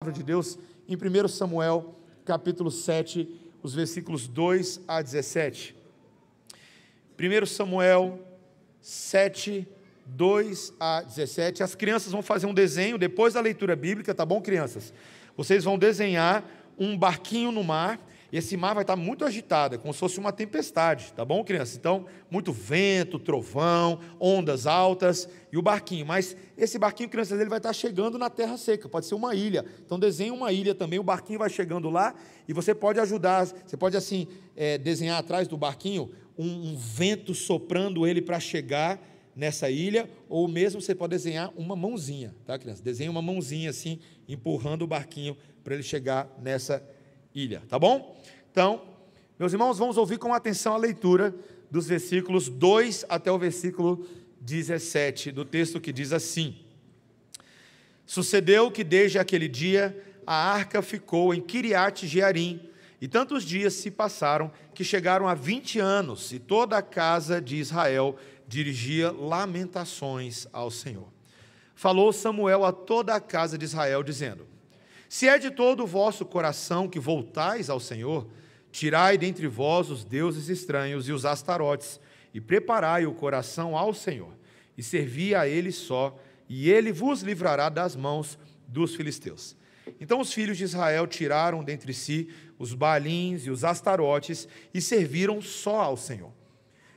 palavra de Deus em 1 Samuel, capítulo 7, os versículos 2 a 17. 1 Samuel 7, 2 a 17. As crianças vão fazer um desenho depois da leitura bíblica, tá bom, crianças? Vocês vão desenhar um barquinho no mar, e esse mar vai estar muito agitado, é como se fosse uma tempestade, tá bom, crianças? Então, muito vento, trovão, ondas altas e o barquinho. Mas esse barquinho, crianças, ele vai estar chegando na terra seca, pode ser uma ilha. Então, desenhe uma ilha também, o barquinho vai chegando lá e você pode ajudar, você pode assim, desenhar atrás do barquinho um vento soprando ele para chegar nessa ilha, ou mesmo você pode desenhar uma mãozinha, tá, criança? Desenhe uma mãozinha assim, empurrando o barquinho para ele chegar nessa ilha, tá bom? Então, meus irmãos, vamos ouvir com atenção a leitura dos versículos 2 até o versículo 17 do texto, que diz assim: Sucedeu que desde aquele dia a arca ficou em Quiriate Jearim, e tantos dias se passaram que chegaram a 20 anos, e toda a casa de Israel dirigia lamentações ao Senhor. Falou Samuel a toda a casa de Israel, dizendo: Se é de todo o vosso coração que voltais ao Senhor, tirai dentre vós os deuses estranhos e os astarotes, e preparai o coração ao Senhor, e servi a Ele só, e Ele vos livrará das mãos dos filisteus. Então os filhos de Israel tiraram dentre si os Baalins e os astarotes, e serviram só ao Senhor.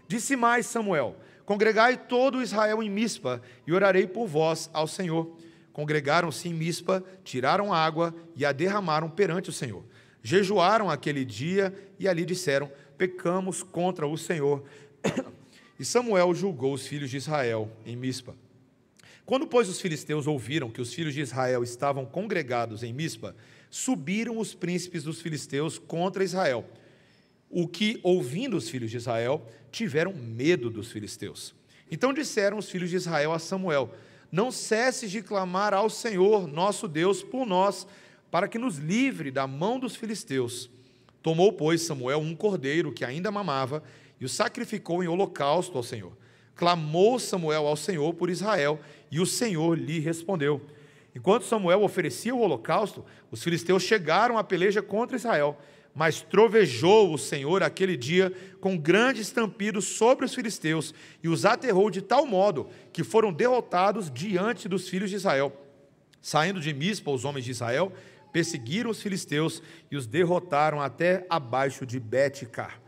Disse mais Samuel: Congregai todo Israel em Mispa, e orarei por vós ao Senhor. Congregaram-se em Mispa, tiraram água e a derramaram perante o Senhor. Jejuaram aquele dia e ali disseram: Pecamos contra o Senhor. E Samuel julgou os filhos de Israel em Mispa. Quando, pois, os filisteus ouviram que os filhos de Israel estavam congregados em Mispa, subiram os príncipes dos filisteus contra Israel. O que, ouvindo os filhos de Israel, tiveram medo dos filisteus. Então disseram os filhos de Israel a Samuel: Não cesses de clamar ao Senhor, nosso Deus, por nós, para que nos livre da mão dos filisteus. Tomou, pois, Samuel um cordeiro que ainda mamava e o sacrificou em holocausto ao Senhor. Clamou Samuel ao Senhor por Israel, e o Senhor lhe respondeu. Enquanto Samuel oferecia o holocausto, os filisteus chegaram à peleja contra Israel. Mas trovejou o Senhor aquele dia com grande estampido sobre os filisteus, e os aterrou de tal modo que foram derrotados diante dos filhos de Israel. Saindo de Mispa, os homens de Israel perseguiram os filisteus e os derrotaram até abaixo de Bet-car.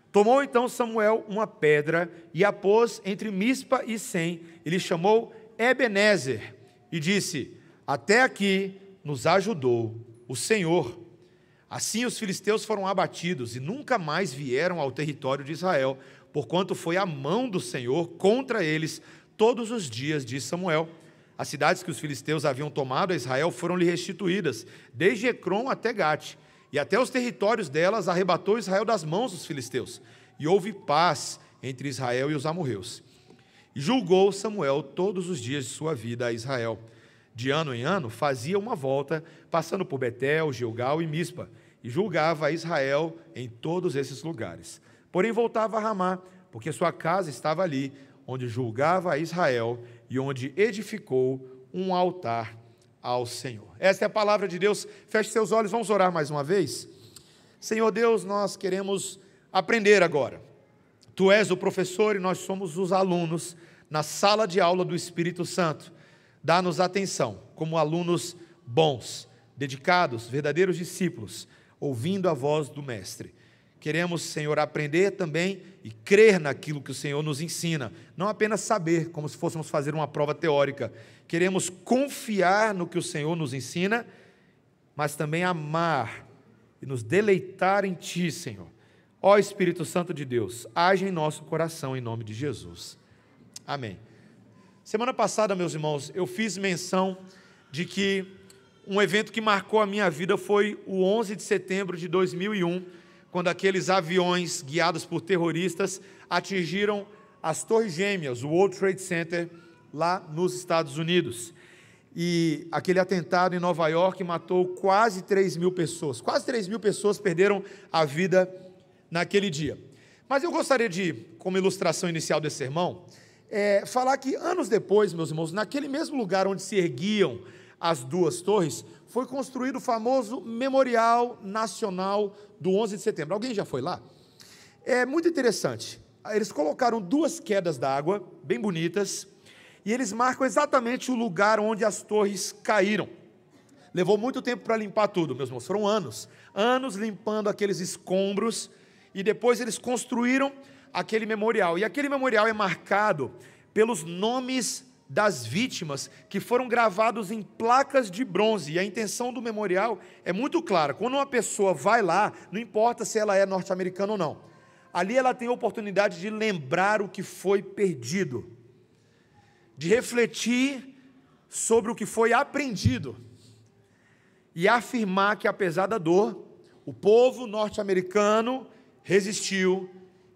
Tomou então Samuel uma pedra e a pôs entre Mispa e Sem, e lhe chamou Ebenezer, e disse: Até aqui nos ajudou o Senhor. Assim os filisteus foram abatidos e nunca mais vieram ao território de Israel, porquanto foi a mão do Senhor contra eles todos os dias de Samuel. As cidades que os filisteus haviam tomado a Israel foram-lhe restituídas, desde Ecrom até Gate, e até os territórios delas arrebatou Israel das mãos dos filisteus, e houve paz entre Israel e os amorreus. E julgou Samuel todos os dias de sua vida a Israel. De ano em ano fazia uma volta, passando por Betel, Gilgal e Mispa, e julgava a Israel em todos esses lugares. Porém voltava a Ramá, porque sua casa estava ali, onde julgava a Israel e onde edificou um altar ao Senhor. Esta é a palavra de Deus. Feche seus olhos, vamos orar mais uma vez. Senhor Deus, nós queremos aprender agora. Tu és o professor e nós somos os alunos na sala de aula do Espírito Santo. Dá-nos atenção, como alunos bons, dedicados, verdadeiros discípulos, ouvindo a voz do Mestre. Queremos, Senhor, aprender também e crer naquilo que o Senhor nos ensina, não apenas saber, como se fôssemos fazer uma prova teórica. Queremos confiar no que o Senhor nos ensina, mas também amar e nos deleitar em Ti, Senhor. Ó Espírito Santo de Deus, age em nosso coração, em nome de Jesus. Amém. Semana passada, meus irmãos, eu fiz menção de que um evento que marcou a minha vida foi o 11 de setembro de 2001, quando aqueles aviões guiados por terroristas atingiram as Torres Gêmeas, o World Trade Center, lá nos Estados Unidos. E aquele atentado em Nova York matou quase 3.000 pessoas. Quase 3.000 pessoas perderam a vida naquele dia. Mas eu gostaria de, como ilustração inicial desse sermão, falar que anos depois, meus irmãos, naquele mesmo lugar onde se erguiam as duas torres, foi construído o famoso Memorial Nacional do 11 de setembro. Alguém já foi lá? É muito interessante. Eles colocaram duas quedas d'água, bem bonitas, e eles marcam exatamente o lugar onde as torres caíram. Levou muito tempo para limpar tudo, meus irmãos, foram anos limpando aqueles escombros, e depois eles construíram aquele memorial. E aquele memorial é marcado pelos nomes das vítimas que foram gravados em placas de bronze. E a intenção do memorial é muito clara. Quando uma pessoa vai lá, não importa se ela é norte-americana ou não, ali ela tem a oportunidade de lembrar o que foi perdido, de refletir sobre o que foi aprendido e afirmar que, apesar da dor, o povo norte-americano resistiu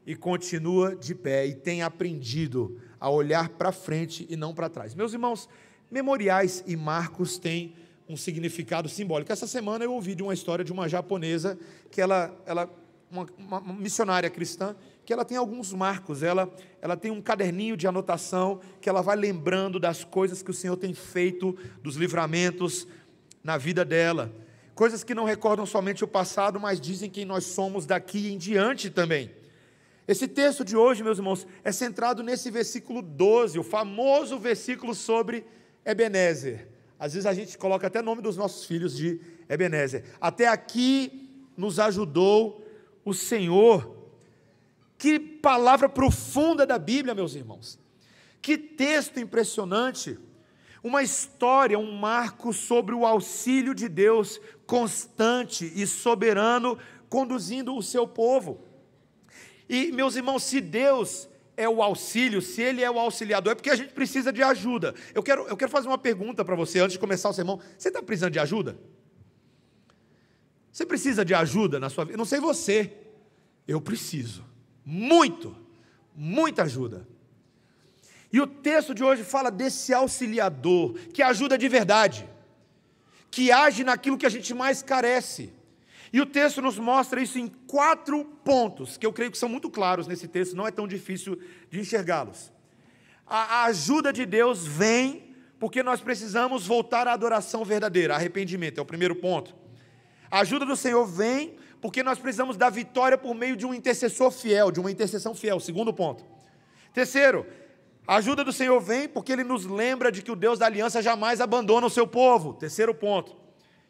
e continua de pé e tem aprendido a olhar para frente e não para trás. Meus irmãos, memoriais e marcos têm um significado simbólico. Essa semana eu ouvi de uma história de uma japonesa, que uma missionária cristã, que ela tem alguns marcos, ela tem um caderninho de anotação, que ela vai lembrando das coisas que o Senhor tem feito, dos livramentos na vida dela, coisas que não recordam somente o passado, mas dizem quem nós somos daqui em diante também. Esse texto de hoje, meus irmãos, é centrado nesse versículo 12, o famoso versículo sobre Ebenezer. Às vezes a gente coloca até o nome dos nossos filhos de Ebenezer. Até aqui nos ajudou o Senhor. Que palavra profunda da Bíblia, meus irmãos. Que texto impressionante. Uma história, um marco sobre o auxílio de Deus constante e soberano, conduzindo o seu povo. E, meus irmãos, se Deus é o auxílio, se Ele é o auxiliador, é porque a gente precisa de ajuda. Eu quero fazer uma pergunta para você, antes de começar o sermão. Você está precisando de ajuda? Você precisa de ajuda na sua vida? Eu não sei você, eu preciso. Muita ajuda. E o texto de hoje fala desse auxiliador, que ajuda de verdade, que age naquilo que a gente mais carece. E o texto nos mostra isso em 4 pontos, que eu creio que são muito claros nesse texto, não é tão difícil de enxergá-los. A ajuda de Deus vem porque nós precisamos voltar à adoração verdadeira, arrependimento, é o primeiro ponto. A ajuda do Senhor vem porque nós precisamos da vitória por meio de um intercessor fiel, de uma intercessão fiel, segundo ponto. Terceiro, a ajuda do Senhor vem porque Ele nos lembra de que o Deus da aliança jamais abandona o seu povo, terceiro ponto.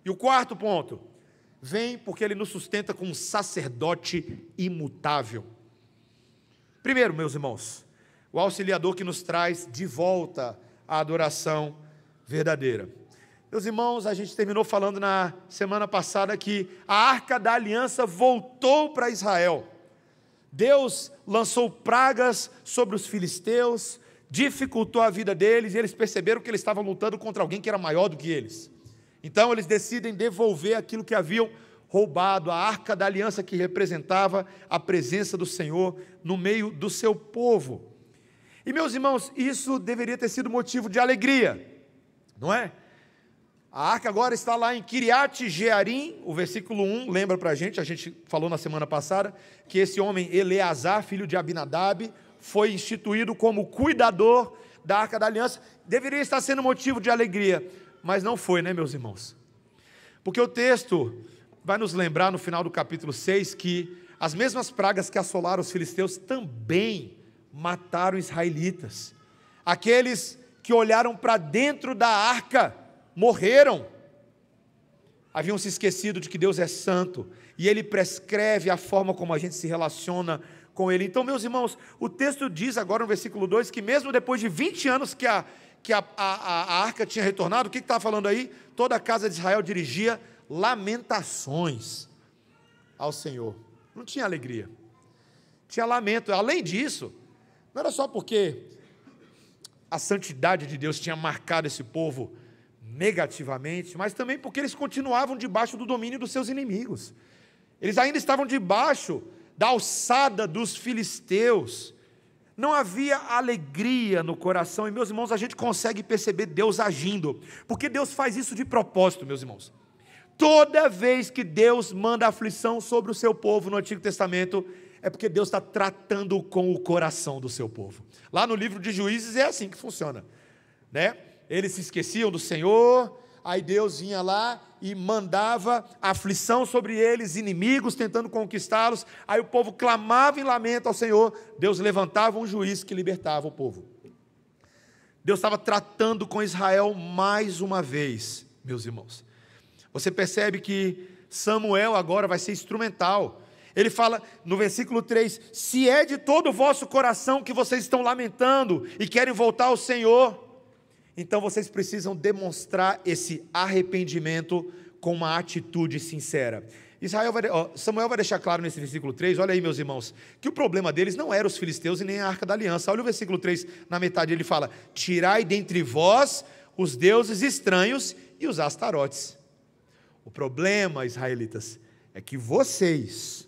E o quarto ponto, vem porque Ele nos sustenta com um sacerdote imutável. Primeiro, meus irmãos, o auxiliador que nos traz de volta à adoração verdadeira. Meus irmãos, a gente terminou falando na semana passada que a Arca da Aliança voltou para Israel. Deus lançou pragas sobre os filisteus, dificultou a vida deles, e eles perceberam que eles estavam lutando contra alguém que era maior do que eles. Então eles decidem devolver aquilo que haviam roubado, a Arca da Aliança que representava a presença do Senhor no meio do seu povo. E, meus irmãos, isso deveria ter sido motivo de alegria, não é? A arca agora está lá em Kiriat Jearim, o versículo 1, lembra para a gente falou na semana passada, que esse homem Eleazar, filho de Abinadab, foi instituído como cuidador da Arca da Aliança. Deveria estar sendo motivo de alegria, mas não foi, né, meus irmãos? Porque o texto vai nos lembrar no final do capítulo 6 que as mesmas pragas que assolaram os filisteus também mataram israelitas. Aqueles que olharam para dentro da arca morreram. Haviam se esquecido de que Deus é santo e Ele prescreve a forma como a gente se relaciona com Ele. Então, meus irmãos, o texto diz agora no versículo 2 que mesmo depois de 20 anos que a arca tinha retornado, o que está falando aí? Toda a casa de Israel dirigia lamentações ao Senhor. Não tinha alegria, tinha lamento. Além disso, não era só porque a santidade de Deus tinha marcado esse povo negativamente, mas também porque eles continuavam debaixo do domínio dos seus inimigos. Eles ainda estavam debaixo da alçada dos filisteus. Não havia alegria no coração. E, meus irmãos, a gente consegue perceber Deus agindo, porque Deus faz isso de propósito, meus irmãos. Toda vez que Deus manda aflição sobre o seu povo no Antigo Testamento, é porque Deus está tratando com o coração do seu povo. Lá no livro de Juízes é assim que funciona, né? Eles se esqueciam do Senhor, aí Deus vinha lá e mandava aflição sobre eles, inimigos tentando conquistá-los, aí o povo clamava em lamento ao Senhor, Deus levantava um juiz que libertava o povo. Deus estava tratando com Israel mais uma vez, meus irmãos. Você percebe que Samuel agora vai ser instrumental. Ele fala no versículo 3, se é de todo o vosso coração que vocês estão lamentando e querem voltar ao Senhor, então vocês precisam demonstrar esse arrependimento com uma atitude sincera. Samuel vai deixar claro nesse versículo 3, olha aí meus irmãos, que o problema deles não era os filisteus e nem a Arca da Aliança. Olha o versículo 3, na metade ele fala, tirai dentre vós os deuses estranhos e os astarotes. O problema, israelitas, é que vocês,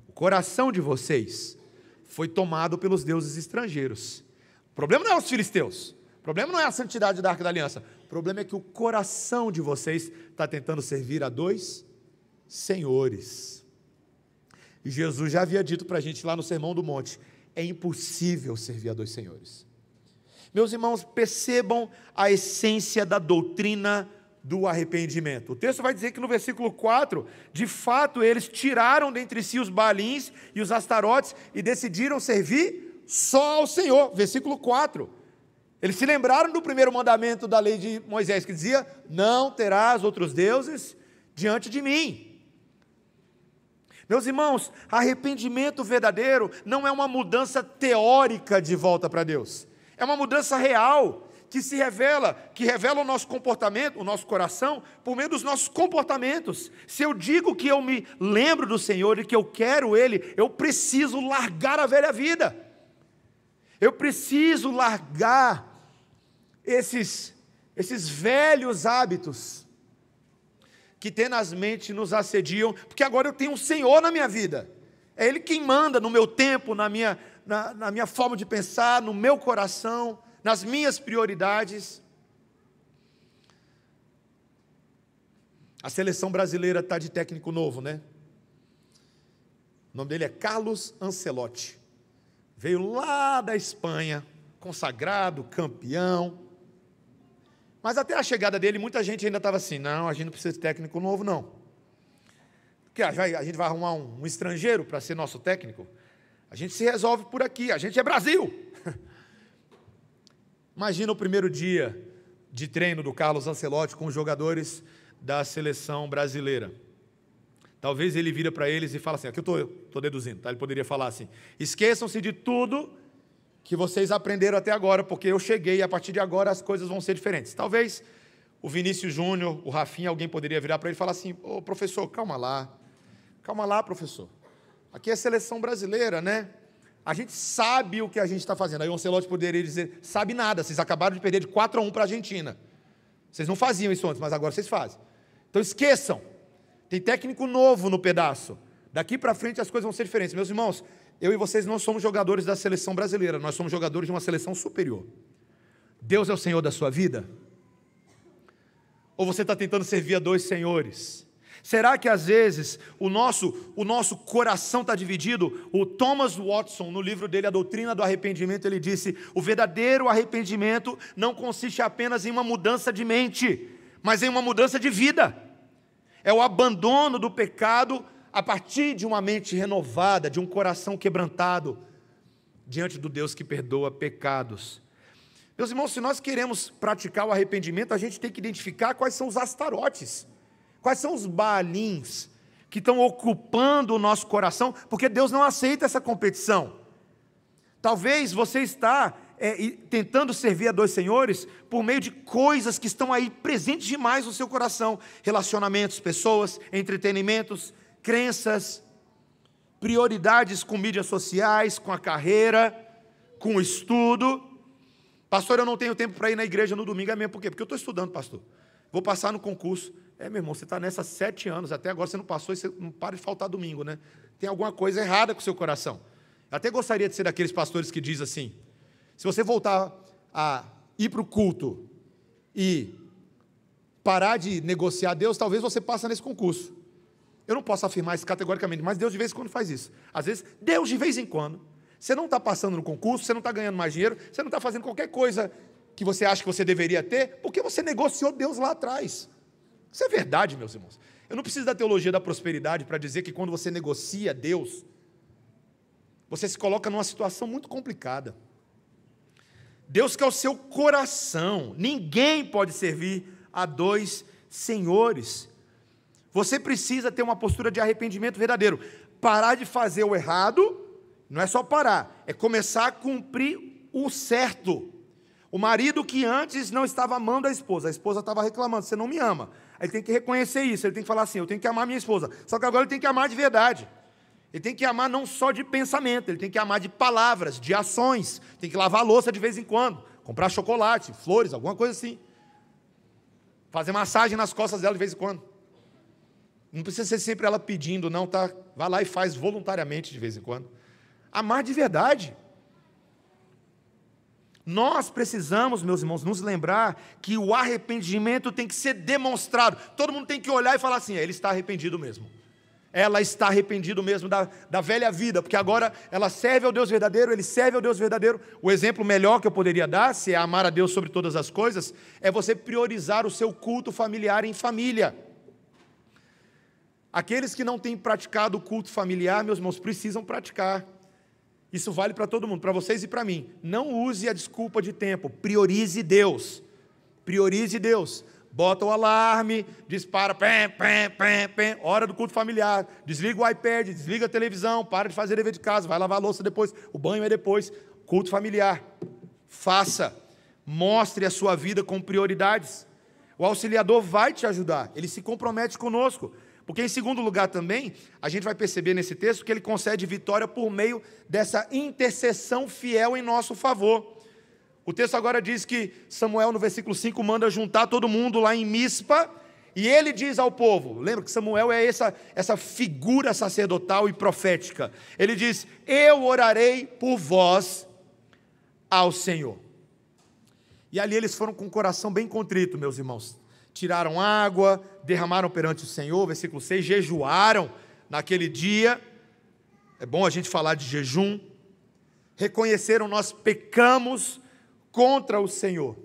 o coração de vocês, foi tomado pelos deuses estrangeiros. O problema não é os filisteus. O problema não é a santidade da Arca da Aliança. O problema é que o coração de vocês está tentando servir a dois senhores. E Jesus já havia dito para a gente lá no Sermão do Monte, é impossível servir a dois senhores. Meus irmãos, percebam a essência da doutrina do arrependimento. O texto vai dizer que no versículo 4, de fato eles tiraram dentre si os Baalins e os Astarotes e decidiram servir só ao Senhor. Versículo 4. Eles se lembraram do primeiro mandamento da lei de Moisés, que dizia, não terás outros deuses diante de mim. Meus irmãos, arrependimento verdadeiro não é uma mudança teórica de volta para Deus. É uma mudança real, que revela o nosso comportamento, o nosso coração, por meio dos nossos comportamentos. Se eu digo que eu me lembro do Senhor e que eu quero Ele, eu preciso largar a velha vida. Eu preciso largar esses velhos hábitos que tenazmente nos assediam, porque agora eu tenho um Senhor na minha vida. É Ele quem manda no meu tempo, na minha forma de pensar, no meu coração, nas minhas prioridades. A seleção brasileira está de técnico novo, né? O nome dele é Carlos Ancelotti. Veio lá da Espanha, consagrado, campeão. Mas até a chegada dele, muita gente ainda estava assim, não, a gente não precisa de técnico novo, não. Porque a gente vai arrumar um estrangeiro para ser nosso técnico? A gente se resolve por aqui, a gente é Brasil. Imagina o primeiro dia de treino do Carlos Ancelotti com os jogadores da seleção brasileira. Talvez ele vira para eles e fala assim, aqui eu estou deduzindo, tá? Ele poderia falar assim, esqueçam-se de tudo que vocês aprenderam até agora, porque eu cheguei e a partir de agora as coisas vão ser diferentes. Talvez o Vinícius Júnior, o Rafinha, alguém poderia virar para ele e falar assim, ô professor, calma lá professor, aqui é seleção brasileira, né? A gente sabe o que a gente está fazendo. Aí o Ancelotti poderia dizer, sabe nada, vocês acabaram de perder de 4-1 para a Argentina. Vocês não faziam isso antes, mas agora vocês fazem. Então esqueçam, tem técnico novo no pedaço. Daqui para frente as coisas vão ser diferentes. Meus irmãos, eu e vocês não somos jogadores da seleção brasileira, nós somos jogadores de uma seleção superior. Deus é o Senhor da sua vida? Ou você está tentando servir a dois senhores? Será que às vezes o nosso coração está dividido? O Thomas Watson, no livro dele, A Doutrina do Arrependimento, ele disse, o verdadeiro arrependimento não consiste apenas em uma mudança de mente, mas em uma mudança de vida. É o abandono do pecado a partir de uma mente renovada, de um coração quebrantado, diante do Deus que perdoa pecados. Meus irmãos, se nós queremos praticar o arrependimento, a gente tem que identificar quais são os astarotes, quais são os Baalins que estão ocupando o nosso coração, porque Deus não aceita essa competição. Talvez você está tentando servir a dois senhores por meio de coisas que estão aí presentes demais no seu coração, relacionamentos, pessoas, entretenimentos, crenças, prioridades com mídias sociais, com a carreira, com o estudo. Pastor, eu não tenho tempo para ir na igreja no domingo, é mesmo, por quê? Porque eu estou estudando, pastor. Vou passar no concurso. Meu irmão, você está nessa 7 anos, até agora você não passou e você não para de faltar domingo, né? Tem alguma coisa errada com o seu coração. Eu até gostaria de ser daqueles pastores que diz assim, se você voltar a ir para o culto e parar de negociar Deus, talvez você passe nesse concurso. Eu não posso afirmar isso categoricamente, mas Deus de vez em quando faz isso. Às vezes, Deus de vez em quando. Você não está passando no concurso, você não está ganhando mais dinheiro, você não está fazendo qualquer coisa que você acha que você deveria ter? Porque você negociou Deus lá atrás. Isso é verdade, meus irmãos. Eu não preciso da teologia da prosperidade para dizer que quando você negocia Deus, você se coloca numa situação muito complicada. Deus quer o seu coração. Ninguém pode servir a dois senhores. Você precisa ter uma postura de arrependimento verdadeiro. Parar de fazer o errado, não é só parar, é começar a cumprir o certo. O marido que antes não estava amando a esposa estava reclamando, você não me ama. Aí ele tem que reconhecer isso, ele tem que falar assim, eu tenho que amar minha esposa. Só que agora ele tem que amar de verdade. Ele tem que amar não só de pensamento, ele tem que amar de palavras, de ações. Tem que lavar a louça de vez em quando, comprar chocolate, flores, alguma coisa assim. Fazer massagem nas costas dela de vez em quando. Não precisa ser sempre ela pedindo, não, tá? Vai lá e faz voluntariamente de vez em quando. Amar de verdade. Nós precisamos, meus irmãos, nos lembrar que o arrependimento tem que ser demonstrado. Todo mundo tem que olhar e falar assim, ele está arrependido mesmo. Ela está arrependida mesmo da velha vida, porque agora ela serve ao Deus verdadeiro, ele serve ao Deus verdadeiro. O exemplo melhor que eu poderia dar, se é amar a Deus sobre todas as coisas, é você priorizar o seu culto familiar em família. Aqueles que não têm praticado o culto familiar, meus irmãos, precisam praticar. Isso vale para todo mundo, para vocês e para mim. Não use a desculpa de tempo, priorize Deus. Priorize Deus. Bota o alarme, dispara, hora do culto familiar, desliga o iPad, desliga a televisão, para de fazer dever de casa, vai lavar a louça depois, o banho é depois, culto familiar. Faça, mostre a sua vida com prioridades. O auxiliador vai te ajudar, ele se compromete conosco. Porque, em segundo lugar, também, a gente vai perceber nesse texto que ele concede vitória por meio dessa intercessão fiel em nosso favor. O texto agora diz que Samuel, no versículo 5, manda juntar todo mundo lá em Mispa, e ele diz ao povo, lembra que Samuel é essa figura sacerdotal e profética, ele diz, eu orarei por vós ao Senhor. E ali eles foram com o coração bem contrito, meus irmãos. Tiraram água, derramaram perante o Senhor, versículo 6, jejuaram naquele dia, é bom a gente falar de jejum, reconheceram, nós pecamos contra o Senhor,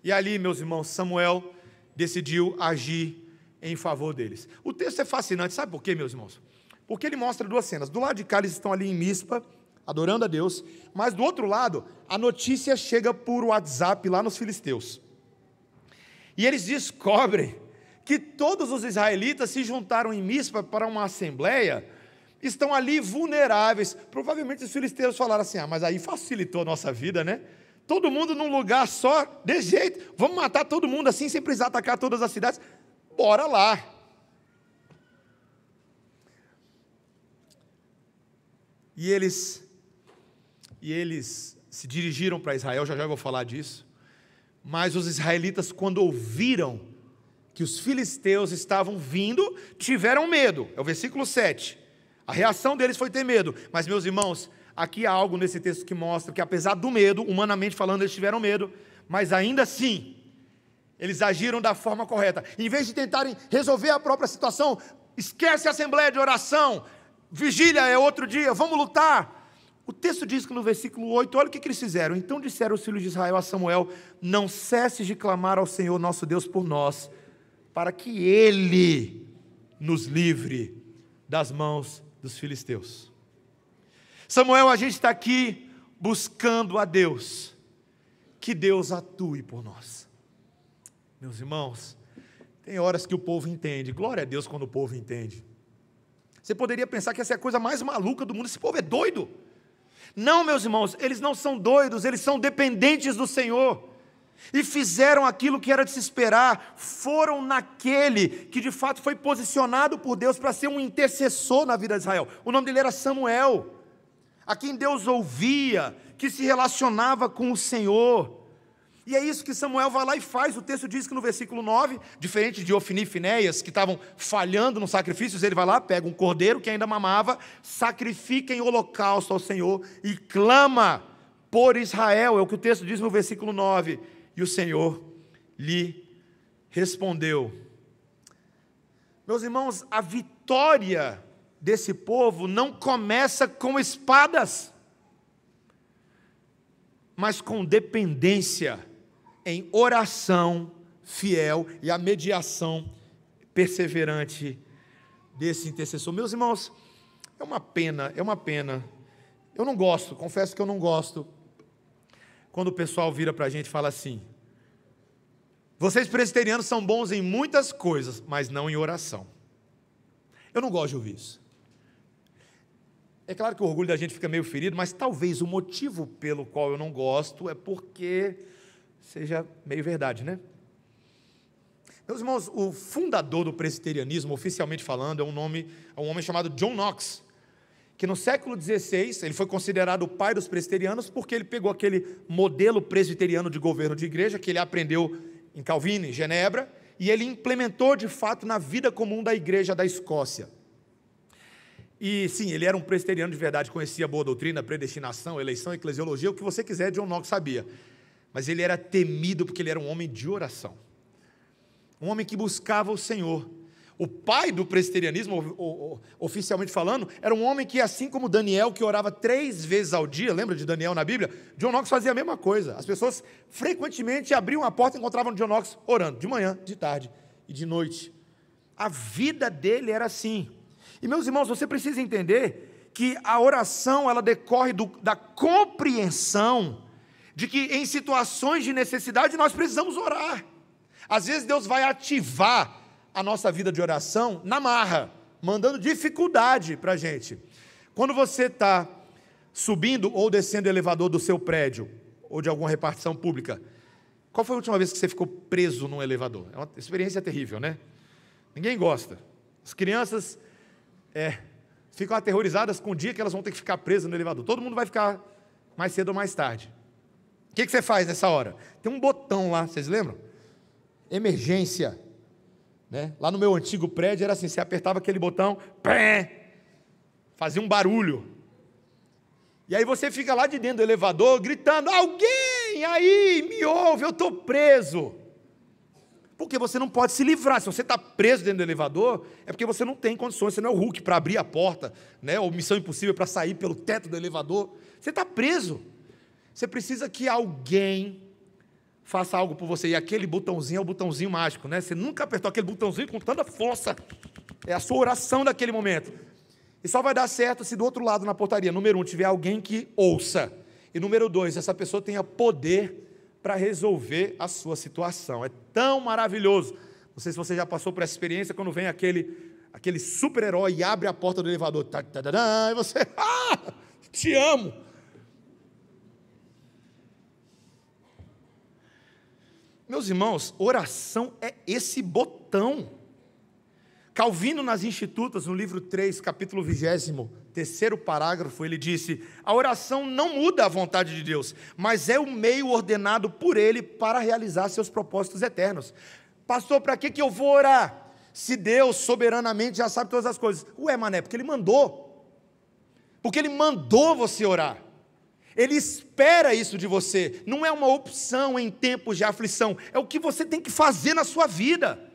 e ali, meus irmãos, Samuel decidiu agir em favor deles. O texto é fascinante, sabe por quê, meus irmãos? Porque ele mostra duas cenas, do lado de cá eles estão ali em Mispa, adorando a Deus, mas do outro lado, a notícia chega por WhatsApp lá nos filisteus, e eles descobrem que todos os israelitas se juntaram em Mispa para uma assembleia, estão ali vulneráveis. Provavelmente os filisteus falaram assim, mas aí facilitou a nossa vida, né? Todo mundo num lugar só, desse jeito, vamos matar todo mundo assim, sem precisar atacar todas as cidades, bora lá. E eles se dirigiram para Israel, já eu vou falar disso. Mas os israelitas, quando ouviram que os filisteus estavam vindo, tiveram medo. É o versículo 7. A reação deles foi ter medo. Mas, meus irmãos, aqui há algo nesse texto que mostra que, apesar do medo, humanamente falando, eles tiveram medo, mas ainda assim, eles agiram da forma correta. Em vez de tentarem resolver a própria situação, esquece a assembleia de oração, vigília é outro dia, vamos lutar. O texto diz que no versículo 8, olha o que eles fizeram. Então disseram os filhos de Israel a Samuel, não cesses de clamar ao Senhor nosso Deus por nós, para que Ele nos livre das mãos dos filisteus. Samuel, a gente está aqui buscando a Deus, que Deus atue por nós. Meus irmãos, tem horas que o povo entende, glória a Deus quando o povo entende. Você poderia pensar que essa é a coisa mais maluca do mundo, esse povo é doido. Não, meus irmãos, eles não são doidos, eles são dependentes do Senhor. E fizeram aquilo que era de se esperar, foram naquele que de fato foi posicionado por Deus para ser um intercessor na vida de Israel. O nome dele era Samuel, a quem Deus ouvia, que se relacionava com o Senhor. E é isso que Samuel vai lá e faz. O texto diz que no versículo 9, diferente de Ofni e Finéias, que estavam falhando nos sacrifícios, ele vai lá, pega um cordeiro que ainda mamava, sacrifica em holocausto ao Senhor e clama por Israel. É o que o texto diz no versículo 9. E o Senhor lhe respondeu. Meus irmãos, a vitória desse povo não começa com espadas. mas com dependência em oração fiel e a mediação perseverante desse intercessor. Meus irmãos, é uma pena. Eu não gosto, confesso que eu não gosto, quando o pessoal vira para a gente e fala assim: vocês presbiterianos são bons em muitas coisas, mas não em oração. Eu não gosto de ouvir isso. É claro que o orgulho da gente fica meio ferido, mas talvez o motivo pelo qual eu não gosto é porque seja meio verdade, né? Meus irmãos, o fundador do presbiterianismo, oficialmente falando, é um homem chamado John Knox, que no século XVI, ele foi considerado o pai dos presbiterianos, porque ele pegou aquele modelo presbiteriano de governo de igreja, que ele aprendeu em Calvino, em Genebra, e ele implementou de fato na vida comum da igreja da Escócia. E sim, ele era um presbiteriano de verdade, conhecia a boa doutrina, predestinação, eleição, eclesiologia, o que você quiser, John Knox sabia. Mas ele era temido porque ele era um homem de oração, um homem que buscava o Senhor. O pai do presbiterianismo, oficialmente falando, era um homem que, assim como Daniel, que orava 3 vezes ao dia, lembra de Daniel na Bíblia? John Knox fazia a mesma coisa. As pessoas frequentemente abriam a porta e encontravam John Knox orando, de manhã, de tarde e de noite. A vida dele era assim. E, meus irmãos, você precisa entender que a oração, ela decorre da compreensão de que em situações de necessidade nós precisamos orar. Às vezes Deus vai ativar a nossa vida de oração na marra, mandando dificuldade para a gente. Quando você está subindo ou descendo o elevador do seu prédio, ou de alguma repartição pública, qual foi a última vez que você ficou preso num elevador? É uma experiência terrível, né? Ninguém gosta. As crianças ficam aterrorizadas com o dia que elas vão ter que ficar presas no elevador. Todo mundo vai ficar mais cedo ou mais tarde. O que você faz nessa hora? Tem um botão lá, vocês lembram? Emergência. Né? Lá no meu antigo prédio era assim, você apertava aquele botão, fazia um barulho. E aí você fica lá de dentro do elevador gritando: alguém aí me ouve, eu estou preso. Porque você não pode se livrar. Se você está preso dentro do elevador, é porque você não tem condições, você não é o Hulk para abrir a porta, né? Ou Missão Impossível para sair pelo teto do elevador. Você está preso. Você precisa que alguém faça algo por você, e aquele botãozinho é o botãozinho mágico, né? Você nunca apertou aquele botãozinho com tanta força, é a sua oração daquele momento, e só vai dar certo se do outro lado na portaria, número 1, tiver alguém que ouça, e número 2, essa pessoa tenha poder para resolver a sua situação. É tão maravilhoso. Não sei se você já passou por essa experiência, quando vem aquele super-herói e abre a porta do elevador, e você, te amo. Meus irmãos, oração é esse botão. Calvino, nas Institutas, no livro 3, capítulo 23º parágrafo, ele disse: a oração não muda a vontade de Deus, mas é o meio ordenado por Ele para realizar seus propósitos eternos. Pastor, para que eu vou orar? Se Deus soberanamente já sabe todas as coisas. Ué, mané, porque Ele mandou. Porque Ele mandou você orar. Ele espera isso de você, não é uma opção em tempos de aflição, é o que você tem que fazer na sua vida.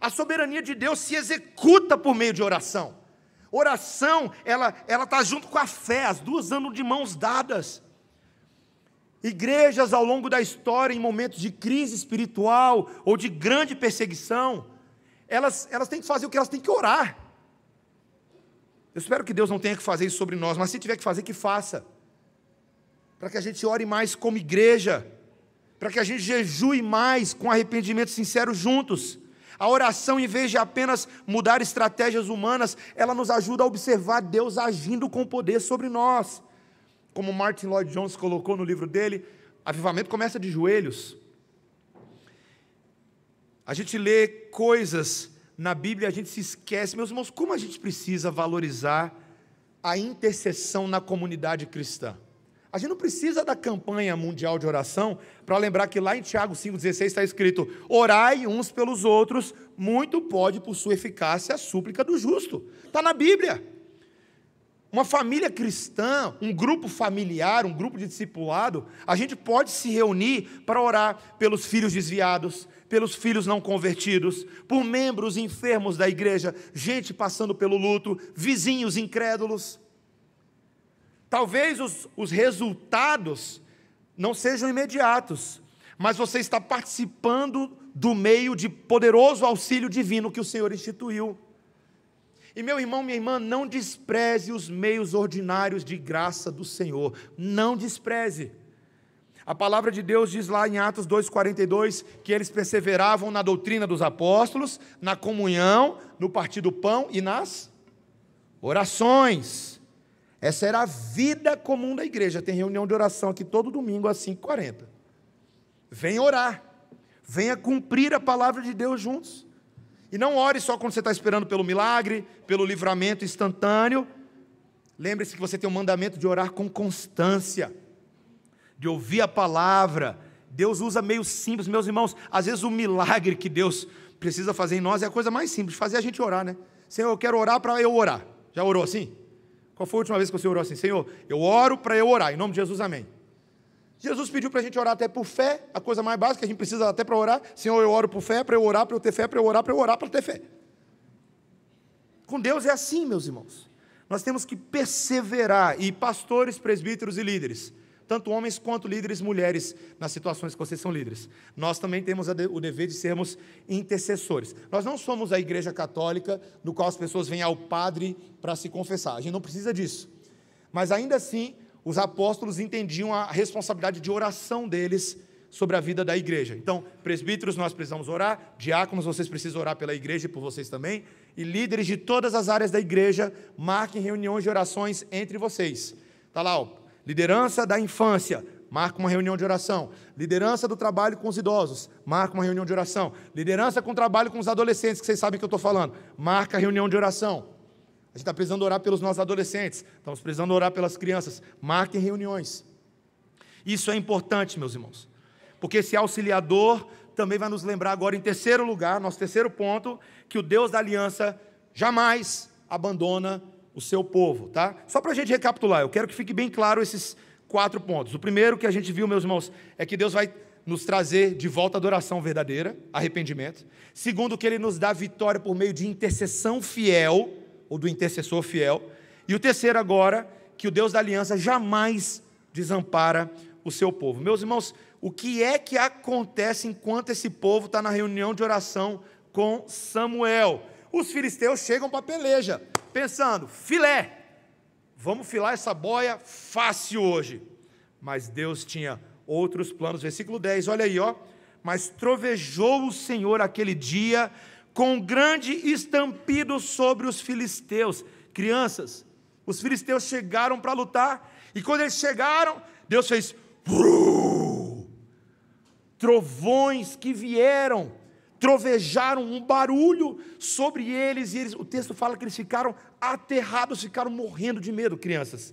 A soberania de Deus se executa por meio de oração. Oração, ela está junto com a fé, as duas andam de mãos dadas. Igrejas ao longo da história, em momentos de crise espiritual ou de grande perseguição, elas têm que fazer o que elas têm que orar. Eu espero que Deus não tenha que fazer isso sobre nós, mas se tiver que fazer, que faça. Para que a gente ore mais como igreja, para que a gente jejue mais com arrependimento sincero juntos. A oração, em vez de apenas mudar estratégias humanas, ela nos ajuda a observar Deus agindo com poder sobre nós. Como Martin Lloyd Jones colocou no livro dele, avivamento começa de joelhos. A gente lê coisas na Bíblia, a gente se esquece. Meus irmãos, como a gente precisa valorizar a intercessão na comunidade cristã? A gente não precisa da campanha mundial de oração para lembrar que lá em Tiago 5,16 está escrito: orai uns pelos outros, muito pode por sua eficácia a súplica do justo. Está na Bíblia. Uma família cristã, um grupo familiar, um grupo de discipulado, a gente pode se reunir para orar pelos filhos desviados, pelos filhos não convertidos, por membros enfermos da igreja, gente passando pelo luto, vizinhos incrédulos. Talvez os resultados não sejam imediatos, mas você está participando do meio de poderoso auxílio divino que o Senhor instituiu. E meu irmão, minha irmã, não despreze os meios ordinários de graça do Senhor, não despreze. A palavra de Deus diz lá em Atos 2,42, que eles perseveravam na doutrina dos apóstolos, na comunhão, no partir do pão e nas orações. Essa era a vida comum da igreja. Tem reunião de oração aqui todo domingo às 5h40. Venha orar, venha cumprir a palavra de Deus juntos. E não ore só quando você está esperando pelo milagre, pelo livramento instantâneo. Lembre-se que você tem o mandamento de orar com constância, de ouvir a palavra. Deus usa meios simples, meus irmãos. Às vezes o milagre que Deus precisa fazer em nós é a coisa mais simples, fazer a gente orar, né? Senhor, eu quero orar para eu orar. Já orou assim? Qual foi a última vez que você orou assim? Senhor, eu oro para eu orar, em nome de Jesus, amém. Jesus pediu para a gente orar até por fé, a coisa mais básica que a gente precisa até para orar. Senhor, eu oro por fé, para eu orar, para eu ter fé, para eu orar, para eu orar, para ter fé. Com Deus é assim, meus irmãos. Nós temos que perseverar, e pastores, presbíteros e líderes, tanto homens quanto líderes mulheres, nas situações que vocês são líderes, nós também temos o dever de sermos intercessores. Nós não somos a igreja católica, no qual as pessoas vêm ao padre para se confessar, a gente não precisa disso, mas ainda assim, os apóstolos entendiam a responsabilidade de oração deles sobre a vida da igreja. Então, presbíteros, nós precisamos orar, diáconos, vocês precisam orar pela igreja e por vocês também, e líderes de todas as áreas da igreja, marquem reuniões de orações entre vocês. Está lá, ó, liderança da infância, marca uma reunião de oração. Liderança do trabalho com os idosos, marca uma reunião de oração. Liderança com o trabalho com os adolescentes, que vocês sabem que eu estou falando, marca a reunião de oração. A gente está precisando orar pelos nossos adolescentes, estamos precisando orar pelas crianças, marquem reuniões. Isso é importante, meus irmãos, porque esse auxiliador também vai nos lembrar agora, em terceiro lugar, nosso terceiro ponto, que o Deus da aliança jamais abandona o seu povo, tá? Só para a gente recapitular, eu quero que fique bem claro esses 4 pontos. O primeiro que a gente viu, meus irmãos, é que Deus vai nos trazer de volta a adoração verdadeira, arrependimento. Segundo, que Ele nos dá vitória por meio de intercessão fiel, ou do intercessor fiel. E o terceiro agora, que o Deus da aliança jamais desampara o seu povo. Meus irmãos, o que é que acontece enquanto esse povo está na reunião de oração com Samuel? Os filisteus chegam para a peleja, pensando, filé, vamos filar essa boia fácil hoje. Mas Deus tinha outros planos. Versículo 10, olha aí, ó. Mas trovejou o Senhor aquele dia com um grande estampido sobre os filisteus. Crianças, os filisteus chegaram para lutar, e quando eles chegaram, Deus fez trovões que vieram, trovejaram um barulho sobre eles, e eles, o texto fala que eles ficaram aterrados, ficaram morrendo de medo, crianças.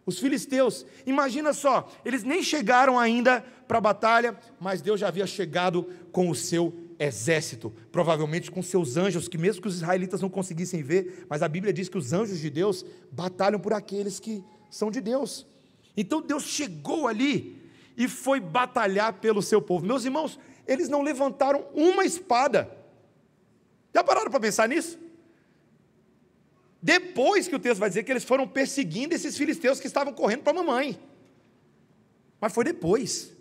Os filisteus, imagina só, eles nem chegaram ainda para a batalha, mas Deus já havia chegado com o seu exército, provavelmente com seus anjos, que mesmo que os israelitas não conseguissem ver, mas a Bíblia diz que os anjos de Deus batalham por aqueles que são de Deus. Então Deus chegou ali e foi batalhar pelo seu povo. Meus irmãos, eles não levantaram uma espada. Já pararam para pensar nisso? Depois que o texto vai dizer que eles foram perseguindo esses filisteus que estavam correndo para a mamãe. Mas foi depois.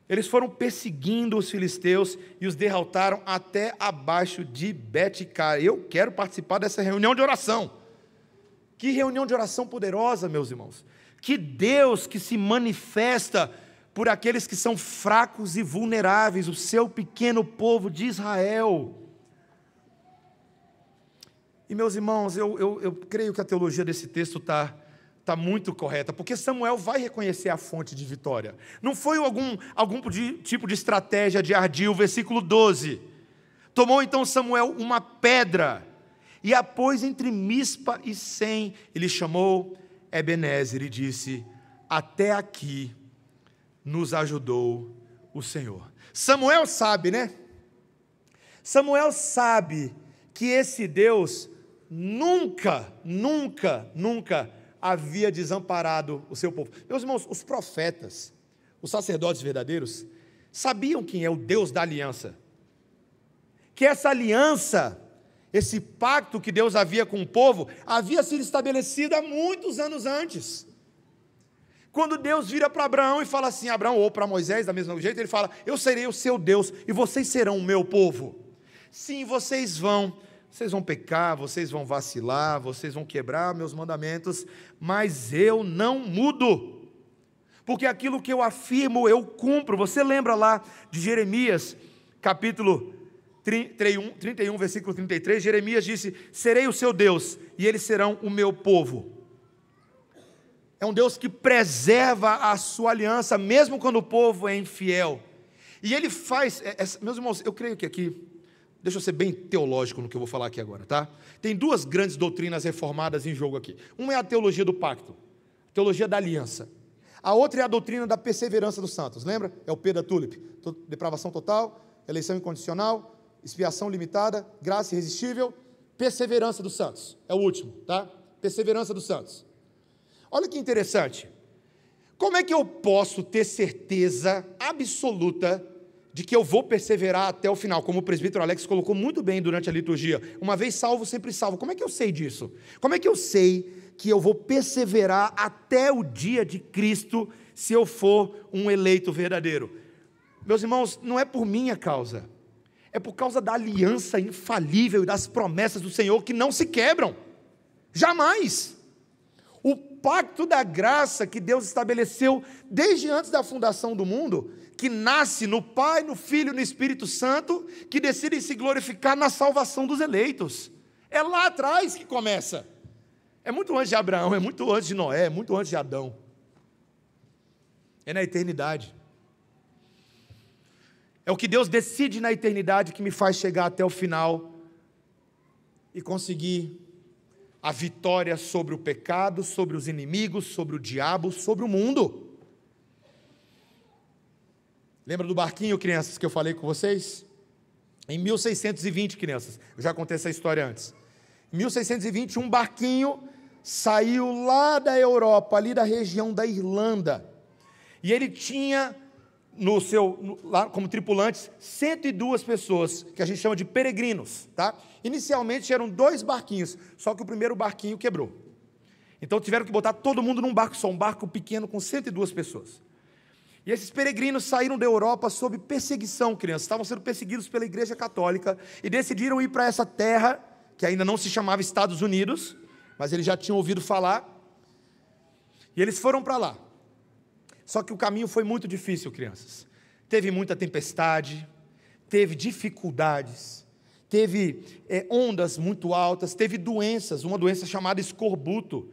Eles foram perseguindo os filisteus e os derrotaram até abaixo de Bet-Car. Eu quero participar dessa reunião de oração. Que reunião de oração poderosa, meus irmãos. Que Deus que se manifesta por aqueles que são fracos e vulneráveis, o seu pequeno povo de Israel. E meus irmãos, eu creio que a teologia desse texto está muito correta, porque Samuel vai reconhecer a fonte de vitória. Não foi algum tipo de estratégia de ardil. Versículo 12. Tomou então Samuel uma pedra e a pôs entre Mispa e Sem. Ele chamou Ebenezer e disse: até aqui nos ajudou o Senhor. Samuel sabe, né? Samuel sabe que esse Deus nunca havia desamparado o seu povo. Meus irmãos, os profetas, os sacerdotes verdadeiros, sabiam quem é o Deus da aliança. Que essa aliança, esse pacto que Deus havia com o povo, havia sido estabelecido há muitos anos antes. Quando Deus vira para Abraão e fala assim, Abraão, ou para Moisés, da mesma jeito, ele fala, eu serei o seu Deus e vocês serão o meu povo. Sim, vocês vão pecar, vocês vão vacilar, vocês vão quebrar meus mandamentos, mas eu não mudo, porque aquilo que eu afirmo, eu cumpro. Você lembra lá de Jeremias, capítulo 31, versículo 33, Jeremias disse, serei o seu Deus e eles serão o meu povo. É um Deus que preserva a sua aliança, mesmo quando o povo é infiel. E ele faz, meus irmãos, eu creio que aqui, deixa eu ser bem teológico no que eu vou falar aqui agora, tá? Tem duas grandes doutrinas reformadas em jogo aqui. Uma é a teologia do pacto, a teologia da aliança. A outra é a doutrina da perseverança dos santos, lembra? É o P da Tulip, depravação total, eleição incondicional, expiação limitada, graça irresistível, perseverança dos santos. É o último, tá? Perseverança dos santos. Olha que interessante. Como é que eu posso ter certeza absoluta de que eu vou perseverar até o final? Como o presbítero Alex colocou muito bem durante a liturgia. Uma vez salvo, sempre salvo. Como é que eu sei disso? Como é que eu sei que eu vou perseverar até o dia de Cristo, se eu for um eleito verdadeiro? Meus irmãos, não é por minha causa. É por causa da aliança infalível e das promessas do Senhor que não se quebram. Jamais. O pacto da graça que Deus estabeleceu desde antes da fundação do mundo, que nasce no Pai, no Filho e no Espírito Santo, que decidem se glorificar na salvação dos eleitos. É lá atrás que começa. É muito antes de Abraão, é muito antes de Noé, é muito antes de Adão. É na eternidade. É o que Deus decide na eternidade que me faz chegar até o final e conseguir a vitória sobre o pecado, sobre os inimigos, sobre o diabo, sobre o mundo. Lembra do barquinho, crianças, que eu falei com vocês? Em 1620, crianças, eu já contei essa história antes. Em 1620, um barquinho saiu lá da Europa, ali da região da Irlanda, e ele tinha lá como tripulantes 102 pessoas, que a gente chama de peregrinos, tá? Inicialmente eram 2 barquinhos, só que o primeiro barquinho quebrou. Então tiveram que botar todo mundo num barco só, um barco pequeno com 102 pessoas. E esses peregrinos saíram da Europa sob perseguição, crianças, estavam sendo perseguidos pela Igreja Católica e decidiram ir para essa terra, que ainda não se chamava Estados Unidos, mas eles já tinham ouvido falar, e eles foram para lá. Só que o caminho foi muito difícil, crianças. Teve muita tempestade, teve dificuldades, teve ondas muito altas, teve doenças, uma doença chamada escorbuto,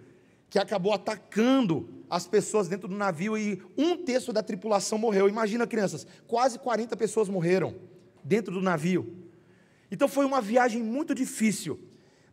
que acabou atacando as pessoas dentro do navio e 1/3 da tripulação morreu. Imagina, crianças, quase 40 pessoas morreram dentro do navio. Então foi uma viagem muito difícil.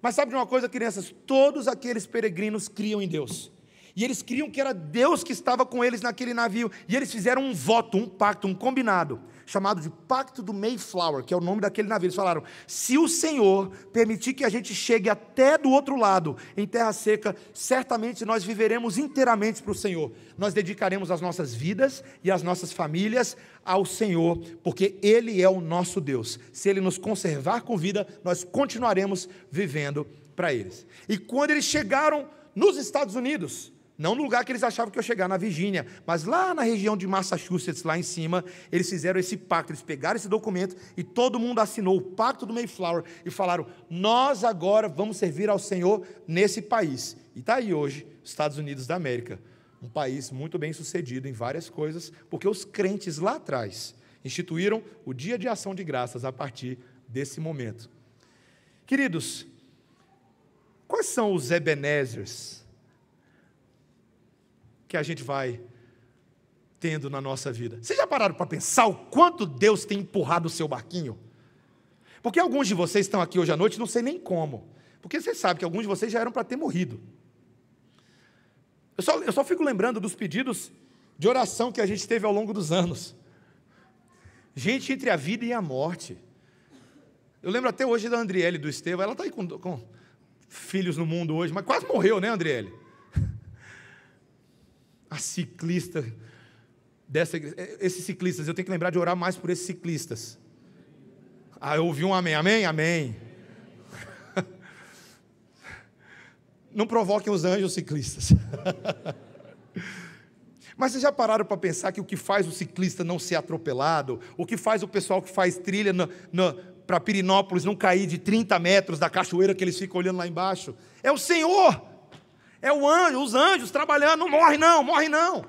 Mas sabe de uma coisa, crianças? Todos aqueles peregrinos criam em Deus. E eles criam que era Deus que estava com eles naquele navio. E eles fizeram um voto, um pacto, um combinado, chamado de Pacto do Mayflower, que é o nome daquele navio. Eles falaram, se o Senhor permitir que a gente chegue até do outro lado, em terra seca, certamente nós viveremos inteiramente para o Senhor. Nós dedicaremos as nossas vidas e as nossas famílias ao Senhor, porque Ele é o nosso Deus. Se Ele nos conservar com vida, nós continuaremos vivendo para eles. E quando eles chegaram nos Estados Unidos, não no lugar que eles achavam que ia chegar, na Virgínia, mas lá na região de Massachusetts, lá em cima, eles fizeram esse pacto, eles pegaram esse documento e todo mundo assinou o Pacto do Mayflower e falaram, nós agora vamos servir ao Senhor nesse país. E está aí hoje, Estados Unidos da América, um país muito bem sucedido em várias coisas, porque os crentes lá atrás instituíram o Dia de Ação de Graças a partir desse momento. Queridos, quais são os Ebenezers que a gente vai tendo na nossa vida? Vocês já pararam para pensar o quanto Deus tem empurrado o seu barquinho? Porque alguns de vocês estão aqui hoje à noite, não sei nem como, porque você sabe que alguns de vocês já eram para ter morrido. Eu só fico lembrando dos pedidos de oração que a gente teve ao longo dos anos. Gente entre a vida e a morte. Eu lembro até hoje da Andriele, do Estevão, ela está aí com filhos no mundo hoje, mas quase morreu, né, Andriele? A ciclista dessa igreja, esses ciclistas, eu tenho que lembrar de orar mais por esses ciclistas. Eu ouvi um amém, amém, amém. Não provoquem os anjos ciclistas. Mas vocês já pararam para pensar que o que faz o ciclista não ser atropelado, o que faz o pessoal que faz trilha para Pirinópolis não cair de 30 metros da cachoeira que eles ficam olhando lá embaixo? É o Senhor, é o anjo, os anjos trabalhando, não morre não, morre não.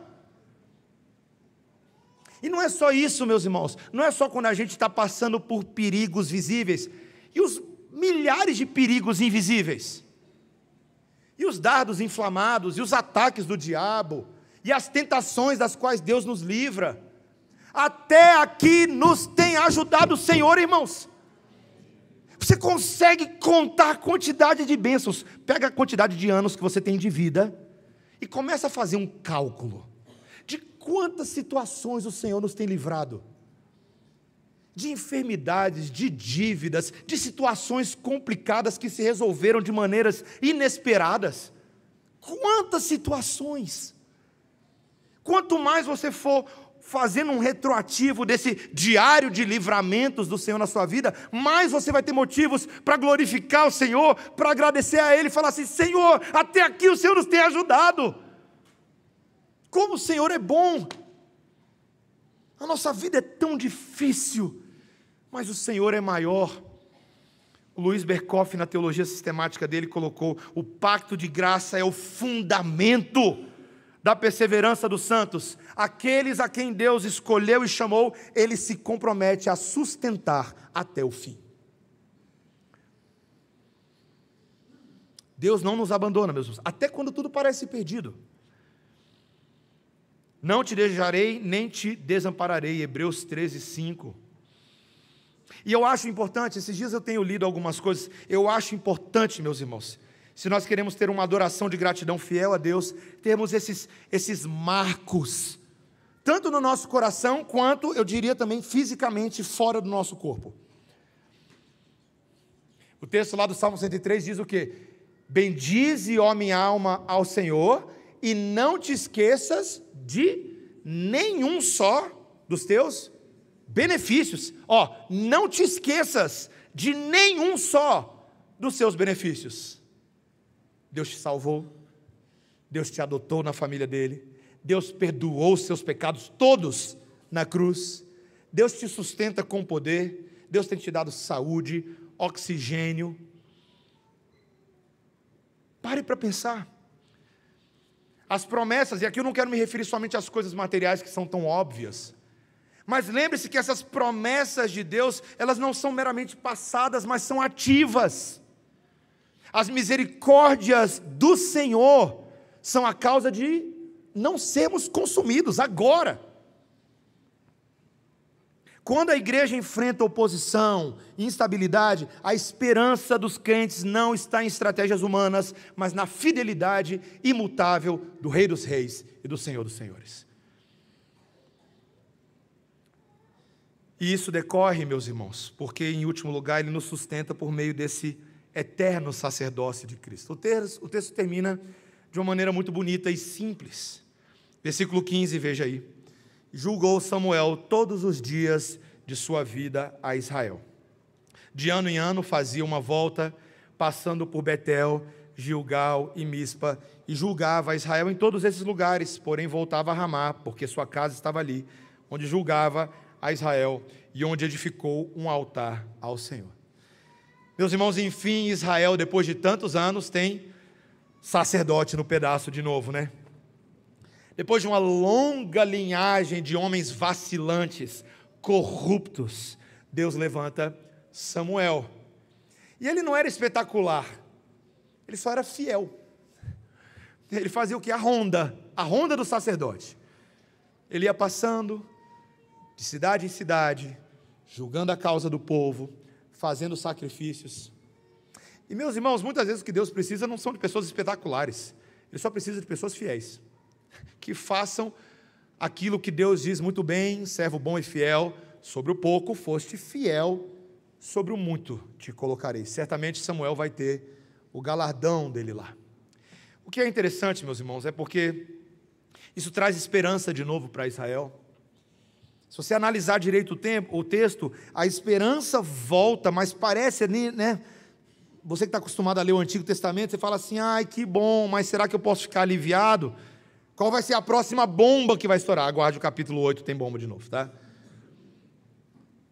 E não é só isso, meus irmãos, não é só quando a gente está passando por perigos visíveis, e os milhares de perigos invisíveis, e os dardos inflamados, e os ataques do diabo, e as tentações das quais Deus nos livra, até aqui nos tem ajudado o Senhor, irmãos. Você consegue contar a quantidade de bênçãos, pega a quantidade de anos que você tem de vida, e começa a fazer um cálculo, de quantas situações o Senhor nos tem livrado, de enfermidades, de dívidas, de situações complicadas que se resolveram de maneiras inesperadas. Quantas situações! Quanto mais você for fazendo um retroativo desse diário de livramentos do Senhor na sua vida, mais você vai ter motivos para glorificar o Senhor, para agradecer a Ele e falar assim: Senhor, até aqui o Senhor nos tem ajudado. Como o Senhor é bom. A nossa vida é tão difícil, mas o Senhor é maior. O Luiz Berkoff, na teologia sistemática dele, colocou: o pacto de graça é o fundamento da perseverança dos santos. Aqueles a quem Deus escolheu e chamou, Ele se compromete a sustentar até o fim. Deus não nos abandona, meus irmãos, até quando tudo parece perdido. Não te deixarei, nem te desampararei, Hebreus 13, 5. E eu acho importante, esses dias eu tenho lido algumas coisas, eu acho importante, meus irmãos, se nós queremos ter uma adoração de gratidão fiel a Deus, termos esses marcos, tanto no nosso coração, quanto, eu diria também, fisicamente, fora do nosso corpo. O texto lá do Salmo 103 diz o quê? Bendize, ó minha alma, ao Senhor, e não te esqueças de nenhum só dos teus benefícios. Ó, não te esqueças de nenhum só dos seus benefícios. Deus te salvou, Deus te adotou na família dele, Deus perdoou os seus pecados todos na cruz, Deus te sustenta com poder, Deus tem te dado saúde, oxigênio. Pare para pensar. As promessas, e aqui eu não quero me referir somente às coisas materiais que são tão óbvias, mas lembre-se que essas promessas de Deus, elas não são meramente passadas, mas são ativas. As misericórdias do Senhor são a causa de não sermos consumidos agora. Quando a igreja enfrenta oposição, instabilidade, a esperança dos crentes não está em estratégias humanas, mas na fidelidade imutável do Rei dos Reis e do Senhor dos Senhores. E isso decorre, meus irmãos, porque em último lugar Ele nos sustenta por meio desse eterno sacerdócio de Cristo. O texto termina de uma maneira muito bonita e simples. Versículo 15, veja aí. Julgou Samuel todos os dias de sua vida a Israel. De ano em ano fazia uma volta, passando por Betel, Gilgal e Mispa, e julgava a Israel em todos esses lugares, porém voltava a Ramá, porque sua casa estava ali, onde julgava a Israel e onde edificou um altar ao Senhor. Meus irmãos, enfim, Israel, depois de tantos anos, tem sacerdote no pedaço de novo, né? Depois de uma longa linhagem de homens vacilantes, corruptos, Deus levanta Samuel. E ele não era espetacular, ele só era fiel. Ele fazia o que? A ronda do sacerdote. Ele ia passando de cidade em cidade, julgando a causa do povo, fazendo sacrifícios. E meus irmãos, muitas vezes o que Deus precisa não são de pessoas espetaculares, Ele só precisa de pessoas fiéis, que façam aquilo que Deus diz muito bem: servo bom e fiel, sobre o pouco foste fiel, sobre o muito te colocarei. Certamente Samuel vai ter o galardão dele lá. O que é interessante, meus irmãos, é porque isso traz esperança de novo para Israel. Se você analisar direito o texto, a esperança volta, mas parece, né? Você que está acostumado a ler o Antigo Testamento, você fala assim: ai, que bom, mas será que eu posso ficar aliviado? Qual vai ser a próxima bomba que vai estourar? Aguarde o capítulo 8, tem bomba de novo, tá?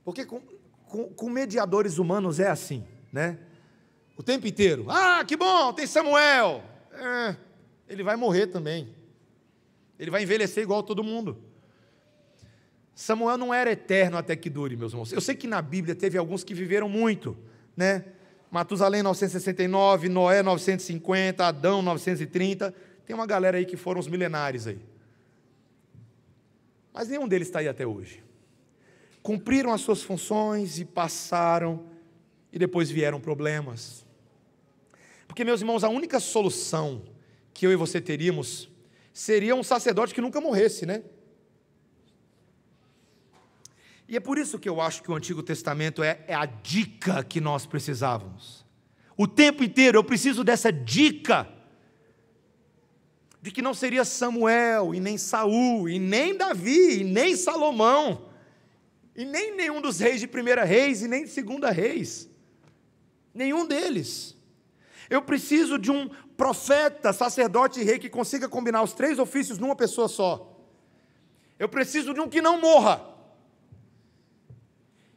Porque com mediadores humanos é assim, né? O tempo inteiro. Ah, que bom, tem Samuel. Ele vai morrer também. Ele vai envelhecer igual todo mundo. Samuel não era eterno até que dure, meus irmãos. Eu sei que na Bíblia teve alguns que viveram muito, né? Matusalém 969, Noé 950, Adão 930. Tem uma galera aí que foram os milenares aí. Mas nenhum deles está aí até hoje. Cumpriram as suas funções e passaram, e depois vieram problemas. Porque, meus irmãos, a única solução que eu e você teríamos seria um sacerdote que nunca morresse, né? E é por isso que eu acho que o Antigo Testamento é a dica que nós precisávamos. O tempo inteiro eu preciso dessa dica de que não seria Samuel, e nem Saul, e nem Davi, e nem Salomão, e nem nenhum dos reis de primeira reis, e nem de segunda reis. Nenhum deles. Eu preciso de um profeta, sacerdote e rei que consiga combinar os 3 ofícios numa pessoa só. Eu preciso de um que não morra.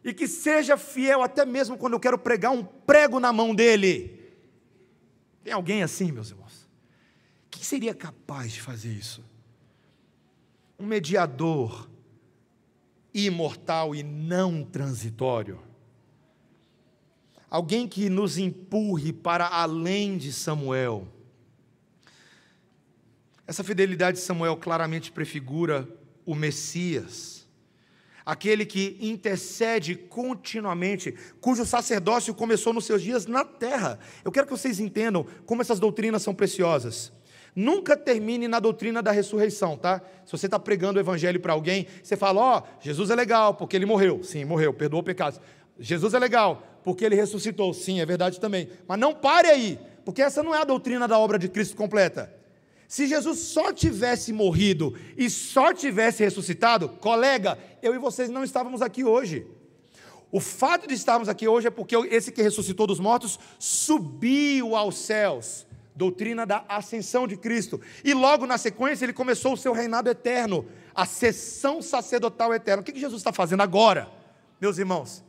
E que seja fiel até mesmo quando eu quero pregar um prego na mão dele. Tem alguém assim, meus irmãos? Quem seria capaz de fazer isso? Um mediador imortal e não transitório. Alguém que nos empurre para além de Samuel. Essa fidelidade de Samuel claramente prefigura o Messias, aquele que intercede continuamente, cujo sacerdócio começou nos seus dias na terra. Eu quero que vocês entendam como essas doutrinas são preciosas. Nunca termine na doutrina da ressurreição, tá? Se você está pregando o evangelho para alguém, você fala, Jesus é legal, porque ele morreu. Sim, morreu, perdoou pecados. Jesus é legal, porque ele ressuscitou. Sim, é verdade também. Mas não pare aí, porque essa não é a doutrina da obra de Cristo completa. Se Jesus só tivesse morrido e só tivesse ressuscitado, colega, eu e vocês não estávamos aqui hoje. O fato de estarmos aqui hoje é porque esse que ressuscitou dos mortos subiu aos céus. Doutrina da ascensão de Cristo. E logo na sequência ele começou o seu reinado eterno, a sessão sacerdotal eterna. O que Jesus está fazendo agora, meus irmãos?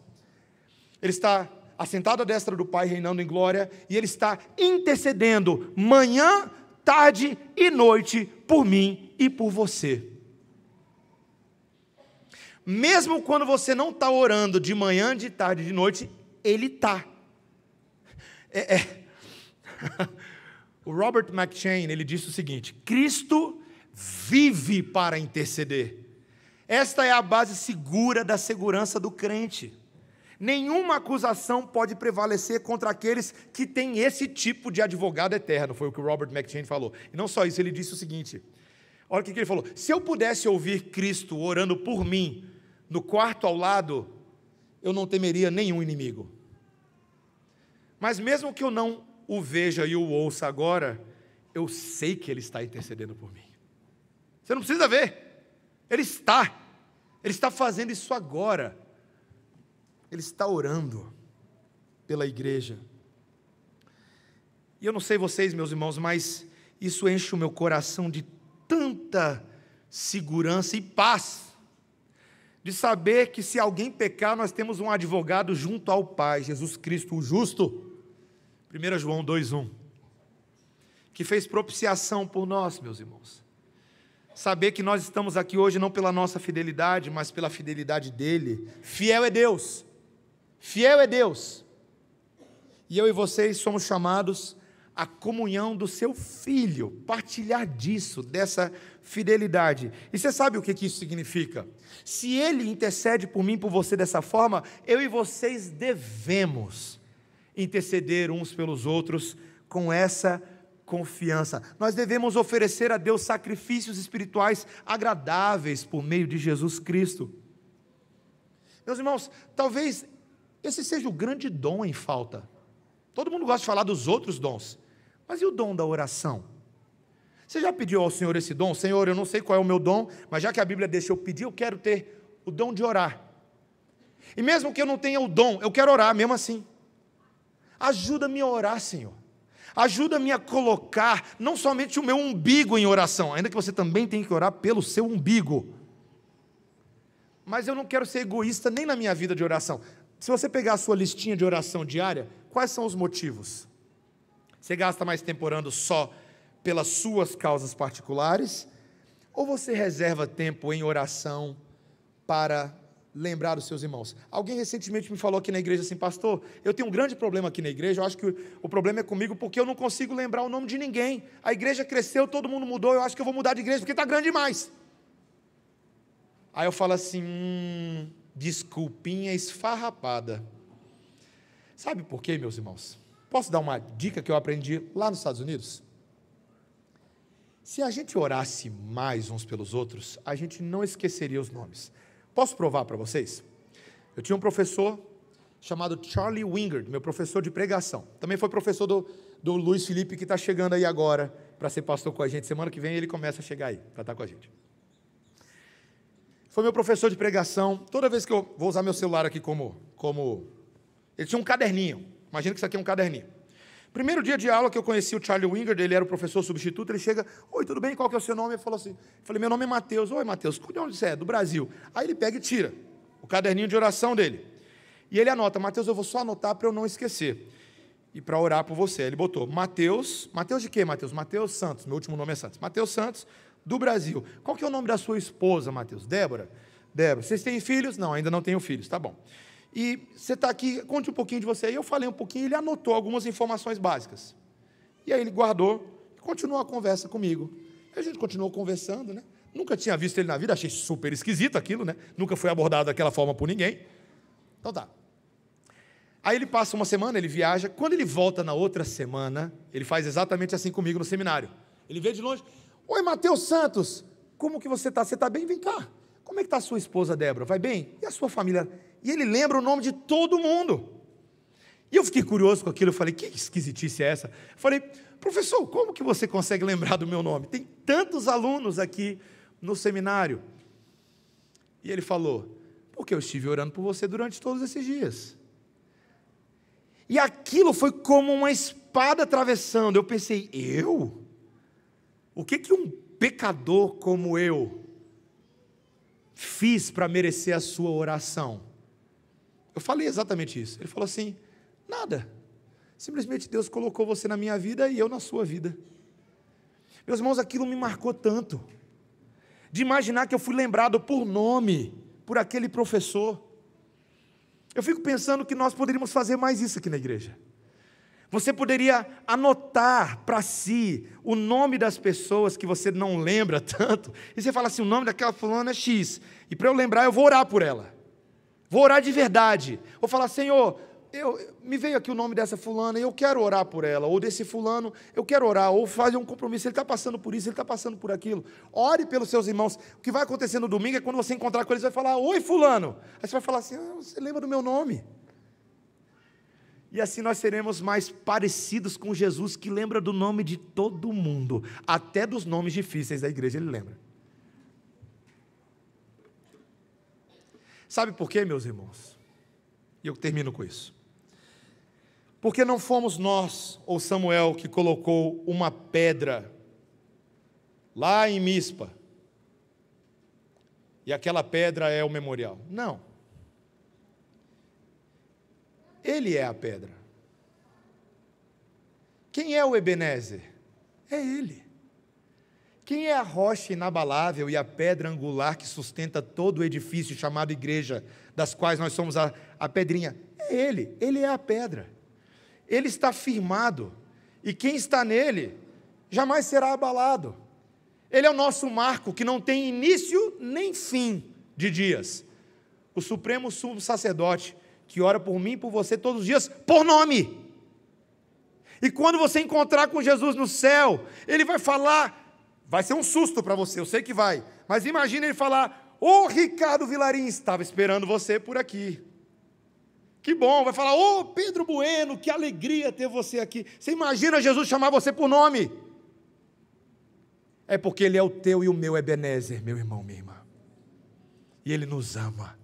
Ele está assentado à destra do Pai, reinando em glória, e ele está intercedendo manhã, tarde e noite por mim e por você. Mesmo quando você não está orando de manhã, de tarde, de noite, ele está. O Robert McCheyne, ele disse o seguinte: Cristo vive para interceder. Esta é a base segura da segurança do crente. Nenhuma acusação pode prevalecer contra aqueles que têm esse tipo de advogado eterno, foi o que o Robert McCheyne falou. E não só isso, ele disse o seguinte, olha o que ele falou: se eu pudesse ouvir Cristo orando por mim, no quarto ao lado, eu não temeria nenhum inimigo. Mas mesmo que eu não o veja e o ouça agora, eu sei que ele está intercedendo por mim. Você não precisa ver, ele está fazendo isso agora. Ele está orando pela igreja. E eu não sei vocês, meus irmãos, mas isso enche o meu coração de tanta segurança e paz, de saber que se alguém pecar, nós temos um advogado junto ao Pai, Jesus Cristo, o justo. 1 João 2,1, que fez propiciação por nós, meus irmãos. Saber que nós estamos aqui hoje não pela nossa fidelidade, mas pela fidelidade dEle. Fiel é Deus. Fiel é Deus. E eu e vocês somos chamados à comunhão do seu Filho, partilhar disso, dessa fidelidade. E você sabe o que isso significa? Se Ele intercede por mim, por você dessa forma, eu e vocês devemos interceder uns pelos outros com essa confiança. Nós devemos oferecer a Deus sacrifícios espirituais agradáveis por meio de Jesus Cristo. Meus irmãos, talvez esse seja o grande dom em falta. Todo mundo gosta de falar dos outros dons, mas e o dom da oração? Você já pediu ao Senhor esse dom? Senhor, eu não sei qual é o meu dom, mas já que a Bíblia deixa eu pedir, eu quero ter o dom de orar. E mesmo que eu não tenha o dom, eu quero orar mesmo assim. Ajuda-me a orar, Senhor. Ajuda-me a colocar não somente o meu umbigo em oração, ainda que você também tem que orar pelo seu umbigo. Mas eu não quero ser egoísta nem na minha vida de oração. Se você pegar a sua listinha de oração diária, quais são os motivos? Você gasta mais tempo orando só pelas suas causas particulares? Ou você reserva tempo em oração para lembrar os seus irmãos? Alguém recentemente me falou aqui na igreja assim: pastor, eu tenho um grande problema aqui na igreja, eu acho que o problema é comigo porque eu não consigo lembrar o nome de ninguém. A igreja cresceu, todo mundo mudou, eu acho que eu vou mudar de igreja porque está grande demais. Aí eu falo assim, desculpinha esfarrapada. Sabe por quê, meus irmãos? Posso dar uma dica que eu aprendi lá nos Estados Unidos? Se a gente orasse mais uns pelos outros, a gente não esqueceria os nomes. Posso provar para vocês? Eu tinha um professor chamado Charlie Wingard, meu professor de pregação. Também foi professor do Luiz Felipe, que está chegando aí agora para ser pastor com a gente. Semana que vem ele começa a chegar aí, para estar com a gente. Foi meu professor de pregação. Toda vez que eu vou usar meu celular aqui como... Ele tinha um caderninho. Imagina que isso aqui é um caderninho. Primeiro dia de aula que eu conheci o Charlie Wingard, ele era o professor substituto, ele chega: oi, tudo bem? Qual que é o seu nome? Ele falou assim, falei, meu nome é Mateus. Oi, Mateus, de onde você é? Do Brasil. Aí ele pega e tira o caderninho de oração dele. E ele anota: Mateus, eu vou só anotar para eu não esquecer. E para orar por você. Ele botou Mateus de quê, Mateus? Mateus Santos, meu último nome é Santos. Mateus Santos, do Brasil. Qual que é o nome da sua esposa, Mateus? Débora. Débora. Vocês têm filhos? Não, ainda não tenho filhos, tá bom. E você está aqui, conte um pouquinho de você. Aí eu falei um pouquinho, ele anotou algumas informações básicas. E aí ele guardou, continuou a conversa comigo. A gente continuou conversando, né? Nunca tinha visto ele na vida, achei super esquisito aquilo, né? Nunca foi abordado daquela forma por ninguém. Então tá. Aí ele passa uma semana, ele viaja. Quando ele volta na outra semana, ele faz exatamente assim comigo no seminário. Ele vê de longe: oi, Mateus Santos, como que você está? Você está bem? Vem cá. Como é que está a sua esposa, Débora? Vai bem? E a sua família? E ele lembra o nome de todo mundo. E eu fiquei curioso com aquilo, eu falei: que esquisitice é essa? Eu falei: professor, como que você consegue lembrar do meu nome? Tem tantos alunos aqui no seminário. E ele falou: porque eu estive orando por você durante todos esses dias. E aquilo foi como uma espada atravessando. Eu pensei: eu? O que um pecador como eu fiz para merecer a sua oração? Eu falei exatamente isso. Ele falou assim: nada. Simplesmente Deus colocou você na minha vida e eu na sua vida. Meus irmãos, aquilo me marcou tanto. De imaginar que eu fui lembrado por nome, por aquele professor. Eu fico pensando que nós poderíamos fazer mais isso aqui na igreja. Você poderia anotar para si o nome das pessoas que você não lembra tanto. E você fala assim: o nome daquela fulana é X. E para eu lembrar, eu vou orar por ela. Vou orar de verdade. Vou falar: Senhor, me veio aqui o nome dessa fulana e eu quero orar por ela. Ou desse fulano, eu quero orar. Ou fazer um compromisso. Ele está passando por isso, ele está passando por aquilo. Ore pelos seus irmãos. O que vai acontecer no domingo é quando você encontrar com eles, vai falar: oi, fulano. Aí você vai falar assim: você lembra do meu nome? E assim nós seremos mais parecidos com Jesus, que lembra do nome de todo mundo. Até dos nomes difíceis da igreja ele lembra. Sabe por quê, meus irmãos? E eu termino com isso. Porque não fomos nós, ou Samuel, que colocou uma pedra lá em Mispa, e aquela pedra é o memorial. Não. Ele é a pedra. Quem é o Ebenezer? É ele. Quem é a rocha inabalável e a pedra angular que sustenta todo o edifício chamado igreja, das quais nós somos a pedrinha? É ele. Ele é a pedra. Ele está firmado. E quem está nele jamais será abalado. Ele é o nosso marco que não tem início nem fim de dias. O supremo sumo sacerdote que ora por mim e por você todos os dias, por nome. E quando você encontrar com Jesus no céu, ele vai falar, vai ser um susto para você, eu sei que vai, mas imagina ele falar: ô Ricardo Vilarim, estava esperando você por aqui. Que bom, vai falar: ô Pedro Bueno, que alegria ter você aqui. Você imagina Jesus chamar você por nome? É porque ele é o teu e o meu Ebenezer, meu irmão, minha irmã. E ele nos ama.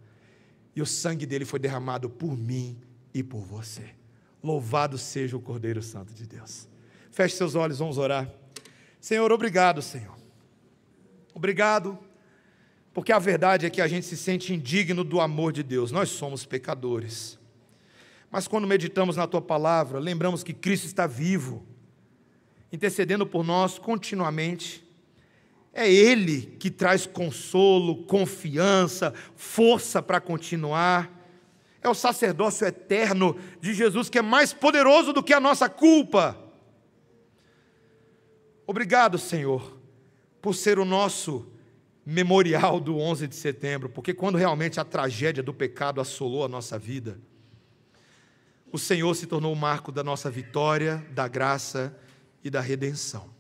E o sangue dele foi derramado por mim e por você. Louvado seja o Cordeiro Santo de Deus. Feche seus olhos, vamos orar. Senhor, obrigado, Senhor. Obrigado, porque a verdade é que a gente se sente indigno do amor de Deus. Nós somos pecadores. Mas quando meditamos na Tua palavra, lembramos que Cristo está vivo, intercedendo por nós continuamente. É Ele que traz consolo, confiança, força para continuar. É o sacerdócio eterno de Jesus que é mais poderoso do que a nossa culpa. Obrigado, Senhor, por ser o nosso memorial do 11 de setembro, porque quando realmente a tragédia do pecado assolou a nossa vida, o Senhor se tornou o marco da nossa vitória, da graça e da redenção.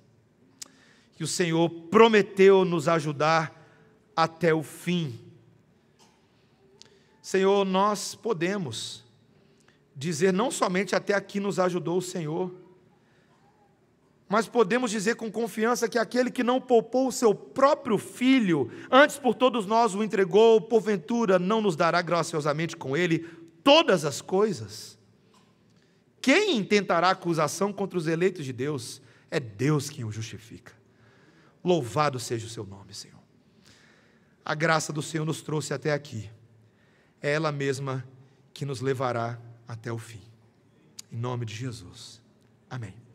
Que o Senhor prometeu nos ajudar até o fim. Senhor, nós podemos dizer não somente até aqui nos ajudou o Senhor, mas podemos dizer com confiança que aquele que não poupou o seu próprio filho, antes por todos nós o entregou, porventura não nos dará graciosamente com ele todas as coisas? Quem intentará acusação contra os eleitos de Deus? É Deus quem o justifica. Louvado seja o seu nome, Senhor. A graça do Senhor nos trouxe até aqui. É ela mesma que nos levará até o fim. Em nome de Jesus. Amém.